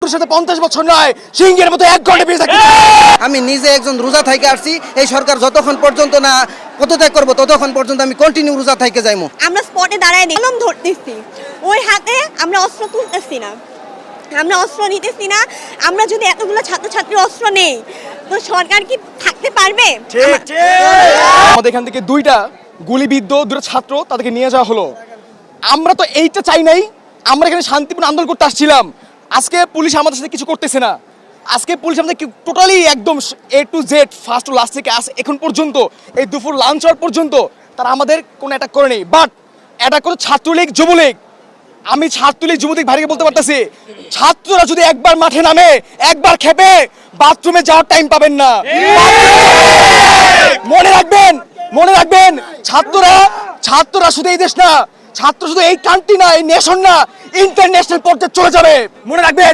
বন্ধুর সাথে 50 বছর নয়, সিংহের মতো 1 ঘন্টা বেঁচে থাকতে। আমি নিজে একজন রোজা থেকে আসছি, এই সরকার যতক্ষণ পর্যন্ত না পদত্যাগ করবো ততক্ষণ পর্যন্ত আমি কন্টিনিউ রোজা থেকে যাইমু। আমরা স্পটে দাঁড়ায় কলম ধরতেছি, ওই হাতে আমরা অস্ত্র তুলতেছি না, আমরা অস্ত্র নিতেছি না। আমরা যদি এতগুলো ছাত্রছাত্রী অস্ত্র নেই, তো সরকার কি থাকতে পারবে? আমাদের এখান থেকে 2টা গুলিবিদ্ধ 2টা ছাত্র, তাদেরকে নিয়ে যাওয়া হলো। আমরা তো এইটা চাই নাই, আমরা এখানে শান্তিপূর্ণ আন্দোলন করতে আসছিলাম। আজকে পুলিশ আমাদের সাথে কিছু করতেছে না। আজকে পুলিশ আমাদের টোটালি একদম A to Z first to last থেকে এখন পর্যন্ত, এই দুপুর লাঞ্চ হওয়ার পর্যন্ত তারা আমাদের কোনো অ্যাটাক করেনি। বাট অ্যাটাক করে ছাত্রলীগ, যুবলীগ। আমি ছাত্রলীগ, যুবলীগ ভাইকে বলতে পারতেছি, ছাত্ররা যদি একবার মাঠে নামে, একবার খেপে, বাথরুমে যাওয়ার টাইম পাবেন না। মনে রাখবেন ছাত্ররা শুধু এই দেশ না, ছাত্র শুধু এই কান্ট্রি না, এই নেশন না, ইন্টারন্যাশনাল পর্যায়ে চলে যাবে। মনে রাখবেন।